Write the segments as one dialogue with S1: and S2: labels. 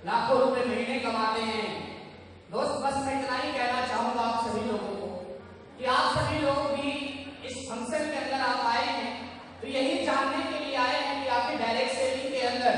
S1: लाखों रुपए महीने कमाते हैं। दोस्त बस मैं इतना ही कहना चाहूंगा आप सभी लोगों को कि आप सभी लोग भी इस फंक्शन के अंदर आप आए हैं तो यही जानने के लिए आए हैं कि आपकी डायरेक्ट सेलिंग के अंदर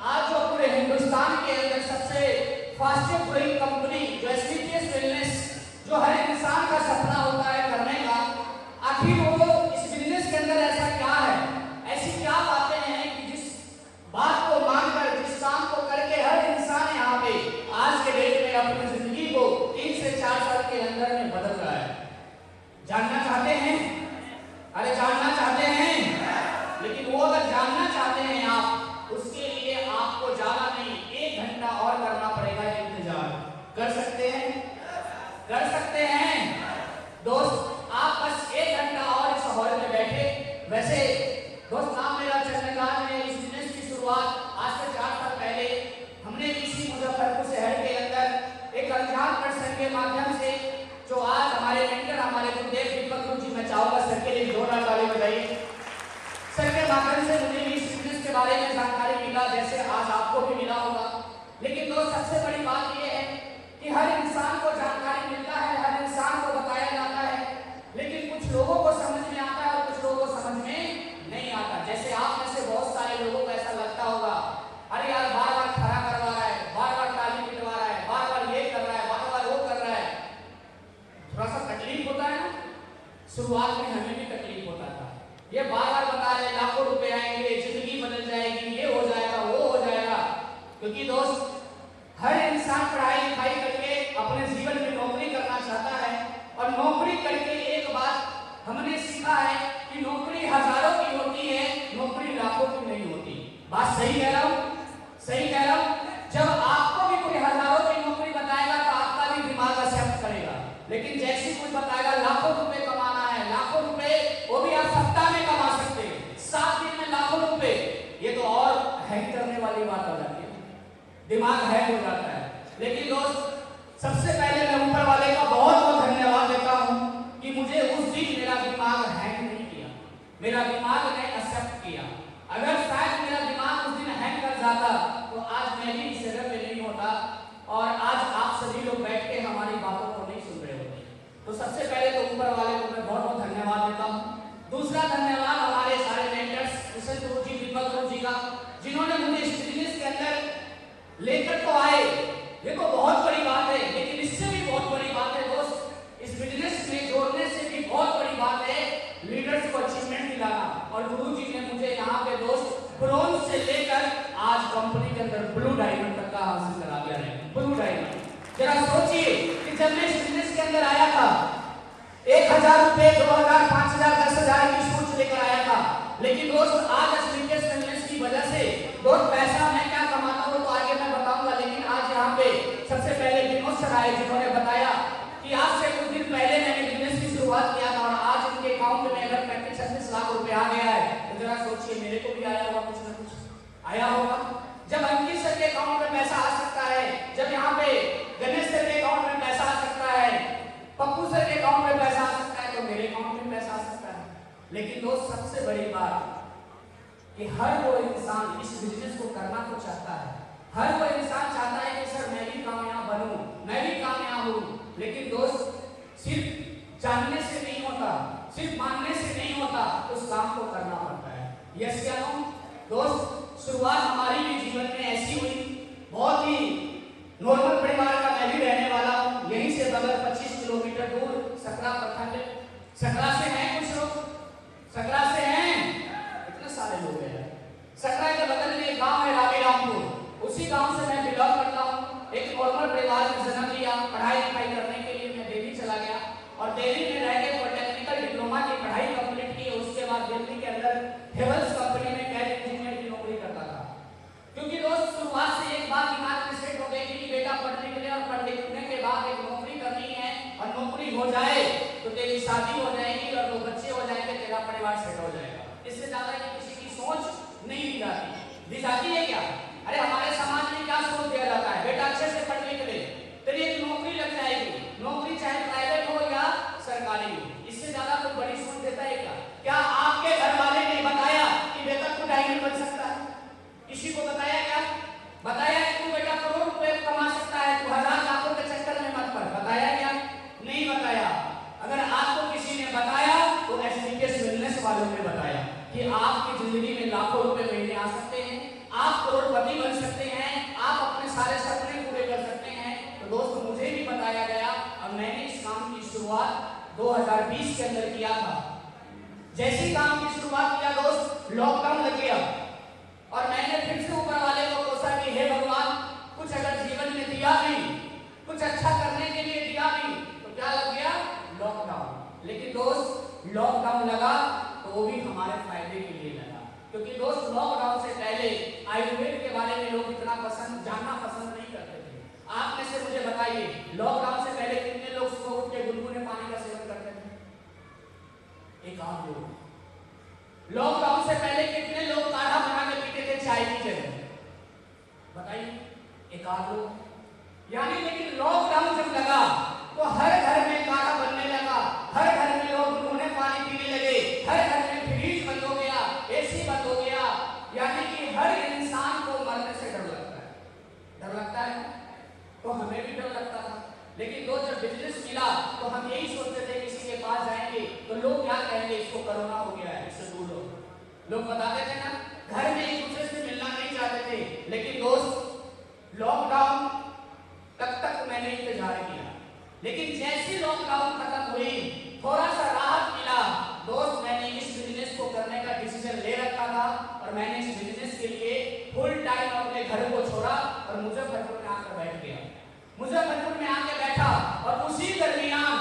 S1: आज जो पूरे हिंदुस्तान के अंदर सबसे फास्टेस्ट ग्रोइंग कंपनी जो एसपीपीएस वेलनेस जो हर इंसान का सपना होता है करने का, आखिर वो इस बिजनेस के अंदर ऐसा क्या है, ऐसी क्या बातें हैं कि जिस बात को मानकर जिस काम को करके हर इंसान यहाँ पे आज के डेट में अपनी जिंदगी को 3 से 4 साल के अंदर में बदल रहा है। जानना चाहते हैं? अरे जानना चाहते हैं? लेकिन वो अगर जानना चाहते हैं आप, उसके लिए आपको ज्यादा नहीं 1 घंटा और करना पड़ेगा इंतजार। कर सकते हैं? कर सकते हैं? दोस्त आप बस 1 घंटा और इस हॉल में बैठे। वैसे दोस्त नाम मेरा चंद्रकांत है। इस बिजनेस की शुरुआत आज से 4 साल पहले हमने इसी मुजफ्फरपुर शहर के अंदर एक अनजान पर्सन के माध्यम से जो आज हमारे मेंटर हमारे गुरुदेव दीपक गुरु जी, मैं चाहूंगा सर के लिए जोरदार ताली बजाइए। सर के माध्यम से मुझे भी इस बिजनेस के बारे में जानकारी मिला, जैसे आज आपको भी मिला होगा। लेकिन दोस्त सबसे बड़ी बात यह है कि हर इंसान को जानकारी मिलता है, हर इंसान को बताया जाता है, लेकिन कुछ लोगों को समझ में आता है और कुछ लोगों को समझ में नहीं आता। जैसे आप में से बहुत सारे लोगों को ऐसा लगता होगा, अरे यार बार बार खड़ा करवा रहा है, बार बार ताली पिटवा रहा है, बार बार ये कर रहा है, बार बार वो कर रहा है। थोड़ा सा तकलीफ होता है ना, शुरुआत में हमें भी तकलीफ होता था। ये बार बार बता रहे लाखों रुपए आएंगे, जिंदगी बदल जाएगी, ये हो जाएगा, वो हो जाएगा। क्योंकि दोस्त हर इंसान पढ़ाई लिखाई करके अपने जीवन में नौकरी करना चाहता है, और नौकरी करके एक बात हमने सीखा है कि नौकरी हजारों की होती है, नौकरी लाखों की नहीं होती। बात सही कह रहा हूँ? सही कह रहा हूँ? जब आपको भी कोई हजारों की नौकरी बताएगा तो आपका भी दिमाग एक्सेप्ट करेगा, लेकिन जैसे कोई बताएगा लाखों रुपए कमाना है, लाखों रुपए वो भी आप सप्ताह में कमा सकते हैं, 7 दिन में लाखों रुपए, ये तो और हैंग करने वाली बात हो जाती है, दिमाग हैंग हो जाता है। लेकिन दोस्त सबसे पहले मैं ऊपर वाले का बहुत बहुत धन्यवाद देता हूं कि मुझे उस दिन मेरा दिमाग हैंग नहीं किया, मेरा दिमाग ने एक्सेप्ट किया। अगर शायद मेरा दिमाग उस दिन हैंग कर जाता तो आज मैं भी इस जगह पे नहीं होता और आज आप सभी लोग बैठ के हमारी बातों को नहीं सुन रहे होते। तो सबसे पहले तो ऊपर वाले को मैं बहुत बहुत धन्यवाद देता हूँ। दूसरा धन्यवाद हमारे सारे मेंटर्स किशन गुरु जी, दीपक गुरु जी का, जिन्होंने मुझे इस बिजनेस के अंदर लेकर तो आए। देखो बहुत बड़ी बात है, लेकिन इससे भी बहुत बड़ी बात है दोस्त, इस बिजनेस में जोड़ने से भी बहुत बड़ी बात है लीडर्स को अचीवमेंट दिलाना। और गुरु जी ने मुझे यहाँ पे दोस्त ब्रोंज से लेकर आज कंपनी के अंदर ब्लू डायमंड तक का हासिल करा दिया है। ब्लू डायमंड, जरा सोचिए कि जब मैं इस बिजनेस के अंदर आया था 1000 रुपए, 2000, 5000, 10,000 की सोच लेकर आया था। लेकिन दोस्त आज एसपीपीएस वेलनेस की वजह से दोस्त पैसा मैं क्या कमाता हूँ तो आगे मैं बताऊंगा, लेकिन आज यहाँ पे सबसे पहले विनोद सर आए जिन्होंने बताया कि आज से कुछ दिन पहले मैंने बिजनेस की शुरुआत किया था और आज उनके अकाउंट में अगर 35-36 लाख रुपए आ गया है तो जरा सोचिए मेरे को भी आया होगा, कुछ ना कुछ आया होगा। जब अंकित सर के अकाउंट में पैसा आ सकता है, जब यहाँ पे गणेश सर के अकाउंट में पैसा आ सकता है, पप्पू सर के अकाउंट में पैसा आ सकता है, तो मेरे अकाउंट में पैसा आ सकता है। लेकिन दोस्त सबसे बड़ी बात कि हर वो इंसान इस बिजनेस को करना तो चाहता है, हर वो इंसान चाहता है कि सर मैं भी कामयाब बनूं, मैं भी कामयाब हूं। लेकिन दोस्त सिर्फ जानने से नहीं होता, सिर्फ मानने से नहीं होता, उस काम को करना पड़ता है। यस क्या नो दोस्त, शुरुआत हमारी भी जीवन में ऐसी हुई, बहुत ही नॉर्मल परिवार का मैं भी रहने वाला हूँ। यहीं से बगल 25 किलोमीटर दूर सकरा प्रखंड, सकरा से हैं कुछ लोग, सकरा से हैं, इतने सारे लोग हैं। सकरा के बगल में एक गांव है रामेरामपुर, उसी गांव से मैं बिलोंग करता हूँ। एक नॉर्मल परिवार में जन्म लिया, पढ़ाई लिखाई करने के लिए मैं दिल्ली चला गया और दिल्ली में रह के पॉलिटेक्निकल डिप्लोमा की पढ़ाई कंप्लीट की। उसके बाद दिल्ली के अंदर हेवल्स कंपनी में कैड इंजीनियर की नौकरी करता था। क्योंकि दोस्त शुरुआत से एक बात दिमाग में सेट हो गई थी कि बेटा पढ़ लिख ले और पढ़ लिखने के बाद एक नौकरी करनी है, और नौकरी हो जाए तो तेरी शादी हो जाएगी और 2 बच्चे हो जाएंगे, तेरा परिवार सेट हो जाएगा। इससे ज्यादा की किसी की सोच नहीं दी जाती। दी जाती है क्या? अरे हमारे समाज में क्या सोच दिया जाता है, बेटा अच्छे से पढ़ लिख ले, तेरी एक नौकरी लग जाएगी, नौकरी चाहे प्राइवेट हो या सरकारी हो। इससे ज्यादा कोई बड़ी सोच देता है क्या? क्या आपके घर वाले ने बताया कि बेटा तू डायमंड बन सकता है? किसी को बताया क्या? बताया कि तू बेटा करोड़ 2020 के अंदर किया था। जैसे काम की शुरुआत किया दोस्त, लॉकडाउन लग गया और मैंने फिर से ऊपर वाले को कोसा कि हे भगवान, कुछ अगर जीवन में दिया भी, कुछ अच्छा करने के लिए दिया भी, तो क्या लग गया? लॉकडाउन। लेकिन दोस्त लॉकडाउन लगा तो वो भी हमारे फायदे के लिए लगा, क्योंकि दोस्त लॉकडाउन से पहले आयुर्वेद के बारे में लोग इतना जानना पसंद नहीं करते थे। आप में से मुझे बताइए, लॉकडाउन से पहले कितने लोग सुबह उठ के गुनगुने पानी का सेवन करते थे? एक आध लोग। लॉकडाउन से पहले कितने लोग काढ़ा बना के पीते थे चाय की जगह? बताइए, एक आध लोग। यानी लेकिन लॉकडाउन जब लगा तो हर घर में काढ़ा बनने लगा, हर घर में लोग गुनगुने पानी पीने लगे, हर घर में फ्रिज बंद हो गया, एसी बंद हो गया। यानी कि हर इंसान को मरने से डर लगता है। डर लगता है तो हमें भी डर लगता था। लेकिन दो जब बिजनेस मिला तो हम यही सोचते थे किसी के पास जाएंगे तो लोग क्या कहेंगे, इसको कोरोना हो गया है, इससे दूर हो। लोग बताते थे ना, घर में एक दूसरे से मिलना नहीं चाहते थे। लेकिन दोस्त लॉकडाउन तक मैंने इंतजार किया, लेकिन जैसे लॉकडाउन खत्म हुई, थोड़ा सा राहत मिला, दोस्त मैंने इस बिजनेस को करने का डिसीजन ले रखा था और मैंने इस बिजनेस के लिए फुल टाइम अपने घर को छोड़ा और मुजफ्फरपुर में आकर बैठ गया। मुजफ्फरपुर में आके बैठा और उसी दरमियान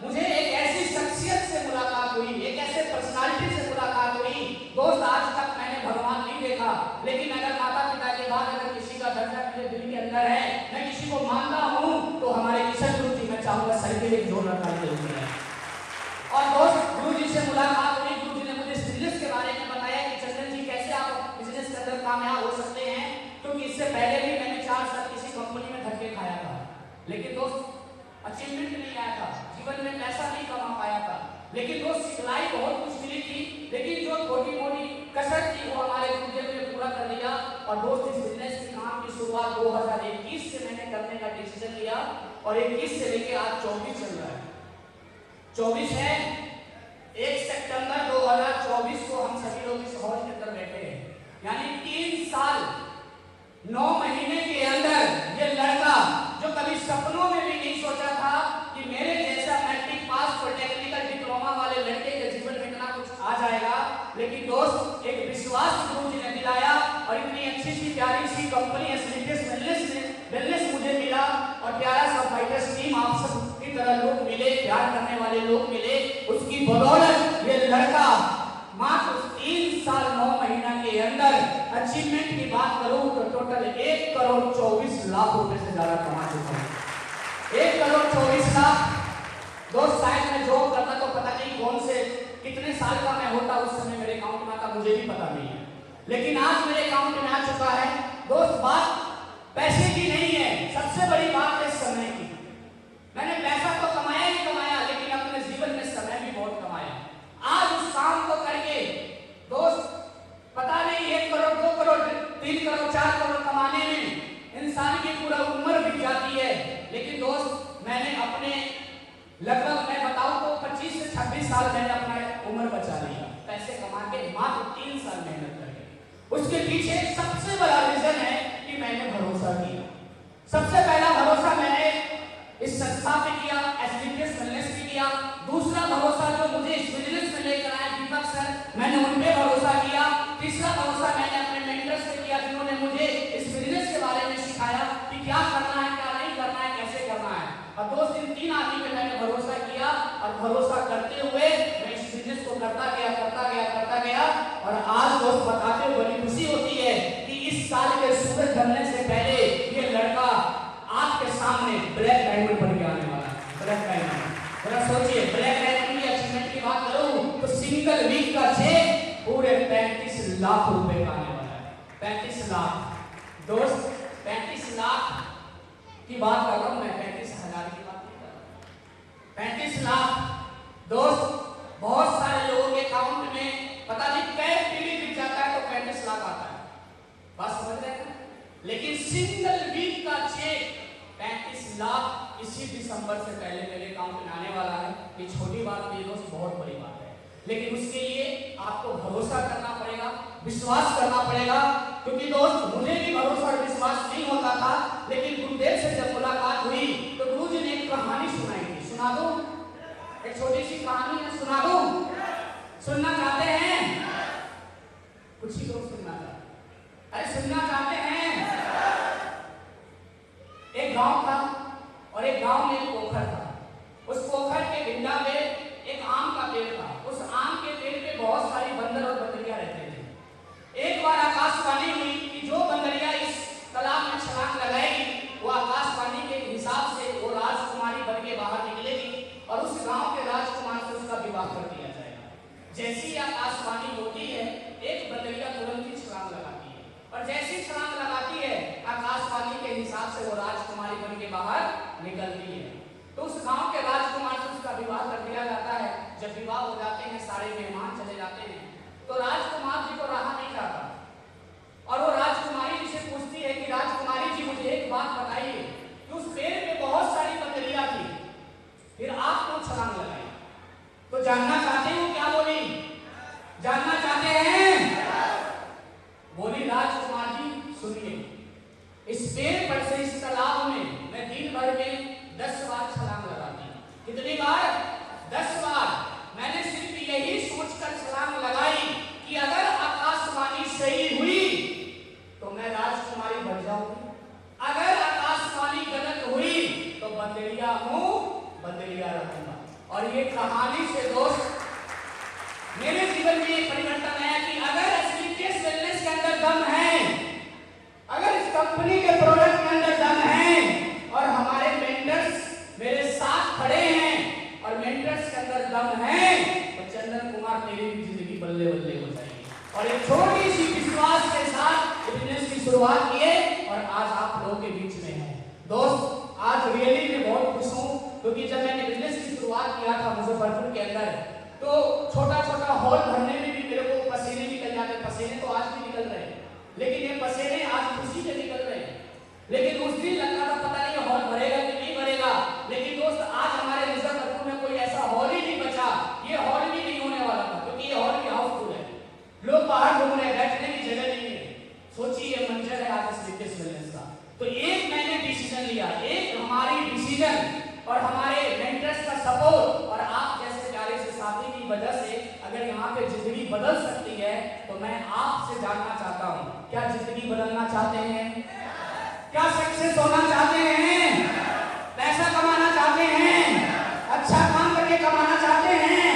S1: मुझे एक ऐसी शख्सियत से मुलाकात हुई, एक ऐसे पर्सनालिटी से मुलाकात हुई। दोस्त आज तक मैंने भगवान नहीं देखा, लेकिन अगर माता पिता के बाद अगर किसी का दर्जा मेरे दिल के अंदर है, मैं किसी को मानता हूँ, तो हमारे किशन गुरु जी, मैं चाहूंगा सर के लिए जोर लगाने जरूरी है। और दोस्त गुरु जी से मुलाकात हुई, गुरु जी ने मुझे बिजनेस के बारे में बताया कि चंदन जी कैसे आप बिजनेस के अंदर कामयाब हो सकते हैं, क्योंकि इससे पहले भी मैंने 4 साल किसी कंपनी में धक्के खाया था, लेकिन दोस्त अचीवमेंट नहीं आया था, जीवन में पैसा नहीं कमा पाया था। लेकिन दोस्त सिखलाई बहुत कुछ मिली थी, लेकिन जो छोटी मोटी कसर थी वो हमारे गुरुदेव ने पूरा कर लिया। और दोस्त इस बिजनेस की काम की शुरुआत 2021 से मैंने करने का डिसीजन लिया और 21 से लेके आज 24 चल रहा है। 24 है, 1 सितंबर 2024 को हम सभी लोग इस हॉल के अंदर बैठे हैं। यानी 3 साल 9 महीने के अंदर ये लड़का जो कभी सपनों में भी नहीं सोचा था कि मेरे जैसा मैट्रिक पास पॉलिटेक्निकल डिप्लोमा वाले लड़के के जीवन में इतना कुछ आ जाएगा, लेकिन दोस्त एक विश्वास गुरु जी ने दिलाया और इतनी अच्छी सी प्यारी सी कंपनी वेलनेस मुझे मिला और प्यारा सा फाइटर्स टीम आप सब की तरह लोग मिले, प्यार करने वाले लोग मिले। उसकी बदौलत ये लड़का मात्र 3 साल 9 महीना के अंदर अचीवमेंट की बात करूं तो टोटल 1,24,00,000 रुपए से ज्यादा कमा चुका है। 1,24,00,000। दोस्त शायद मैं जॉब करता तो पता नहीं कौन से कितने साल का मैं होता उस समय मेरे अकाउंट में आता, मुझे भी पता नहीं है, लेकिन आज मेरे अकाउंट में आ चुका है। दोस्त बात पैसे की नहीं है, सबसे बड़ी बात है समय की। मैंने पैसा तो कमाया ही कमाया, लेकिन अपने जीवन में समय भी बहुत कमाया। आज उस काम को करके दोस्त पता नहीं 1 करोड़ 2 करोड़ 3 करोड़ 4 करोड़ कमाने में इंसान की पूरा उम्र बीत जाती है, लेकिन दोस्त मैंने अपने लगभग मैं बताऊं तो 25 से 26 साल मैंने अपना उम्र बचा लिया पैसे कमा के, मात्र 3 साल मेहनत करके। उसके पीछे सबसे बड़ा रीजन है कि मैंने भरोसा किया। सबसे पहला भरोसा मैंने इस संस्था पे किया, एसडीपीएस वेलनेस पे किया। दूसरा भरोसा जो मुझे इस बिजनेस में लेकर आए दीपक सर, मैंने उन पे भरोसा किया। तीसरा भरोसा मैंने अपने मेंटर्स पे किया, जिन्होंने मुझे इस बिजनेस के बारे में सिखाया कि क्या करना है, क्या नहीं करना है, कैसे करना है। और दोस्त इन 3 आदमी पे मैंने भरोसा किया और भरोसा करते हुए मैं इस बिजनेस को करता गया और आज दोस्त बताते हुए बड़ी खुशी होती है कि इस साल के सूरज ढलने से पहले ये लड़का आपके सामने ब्लैक डायमंड बन के आने वाला है। ब्लैक डायमंड, जरा सोचिए, ब्लैक डायमंड की अचीवमेंट की बात करूं तो सिंगल वीक का चेक पूरे 35 लाख रुपए का आने वाला है। 35 लाख दोस्त, 35 लाख की बात कर रहा हूं मैं, 35,000 की बात नहीं कर रहा। 35 लाख दोस्त, बहुत सारे लोगों के अकाउंट में पता नहीं कै टीवी बिक जाता है तो 35 लाख आता है, बात समझ रहे हैं? लेकिन सिंगल वीक का चेक 35 लाख इसी दिसंबर से पहले मेरे अकाउंट में आने वाला है। ये छोटी बात नहीं दोस्त, बहुत बड़ी बात है, लेकिन उसके लिए आपको भरोसा करना पड़ेगा, विश्वास करना पड़ेगा। क्योंकि दोस्त मुझे भी भरोसा और विश्वास नहीं होता था, लेकिन गुरुदेव से जब मुलाकात हुई तो गुरु जी ने एक कहानी सुनाई थी। सुना दूं? एक छोटी सी कहानी जब विवाह हो जाते हैं, सारे मेहमान चले जाते हैं, तो राजकुमार जी को रहा नहीं जाता और वो राजकुमारी जी से पूछती है कि राजकुमारी जी मुझे एक बात बताइए कि उस पेड़ पे बहुत सारी बकरियां थी, फिर आप क्यों छलांग लगाई? तो जानना चाहते हो क्या बोली? जानना चाहते हैं? बोली राजकुमार जी सुनिए, इस पेड़ पर से इस तालाब में मैं दिन भर में 10 बार छलांग लगाती हूँ। कितनी बार? 10 बार। मैंने सिर्फ यही सोचकर छलांग लगाई कि अगर आकाशवाणी सही हुई तो मैं राजकुमारी बन जाऊंगी, अगर आकाशवाणी गलत हुई तो बंदरिया हूं, बंदरिया रहूंगा। और ये कहानी से दोस्त मेरे जीवन में एक परिवर्तन आया कि अगर एसबीकेएस वेलनेस के अंदर दम है, अगर इस कंपनी के प्रोडक्ट के अंदर दम है और हमारे मेंटर्स मेरे साथ खड़े हैं और मेंटर्स के अंदर दम है, तो चंदन कुमार तेरी भी जिंदगी बल्ले बल्ले हो जाएगी। और एक छोटी सी विश्वास के साथ बिजनेस की शुरुआत किए और आज आप लोगों के बीच में है। दोस्त आज रियली मैं बहुत खुश हूँ क्योंकि जब मैंने बिजनेस की शुरुआत किया था मुजफ्फरपुर के अंदर, तो छोटा छोटा हॉल भरने में भी मेरे को पसीने निकल जाते। पसीने तो आज भी निकल रहे हैं, लेकिन ये पसीने आज खुशी से निकल रहे हैं। लेकिन उस दिन लगता था पता नहीं हॉल भरेगा कि नहीं भरेगा, लेकिन दोस्त आज हमारे मुजफ्फरपुर में कोई ऐसा हॉल ही नहीं बचा, ये हॉल भी नहीं होने वाला था क्योंकि ये हॉल भी हाउसफुल है, लोग बाहर घूम रहे हैं, बैठने की जगह नहीं है। सोचिए ये मंजर है आज एसबीकेएस वेलनेस का। तो एक मैंने डिसीजन लिया, एक हमारी डिसीजन और हमारे मेंटर्स का सपोर्ट और आप जैसे प्यारे से साथी की वजह से अगर यहाँ पे जिंदगी बदल सकती है, तो मैं आपसे जानना चाहता हूँ, क्या जिंदगी बदलना चाहते हैं? क्या सक्सेस होना चाहते हैं? पैसा कमाना चाहते हैं? अच्छा काम करके कमाना चाहते हैं?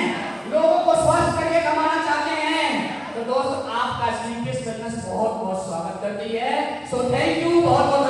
S1: लोगों को स्वस्थ करके कमाना चाहते हैं? तो दोस्त आपका एसबीकेएस वेलनेस बहुत बहुत स्वागत करती है। सो थैंक यू, बहुत बहुत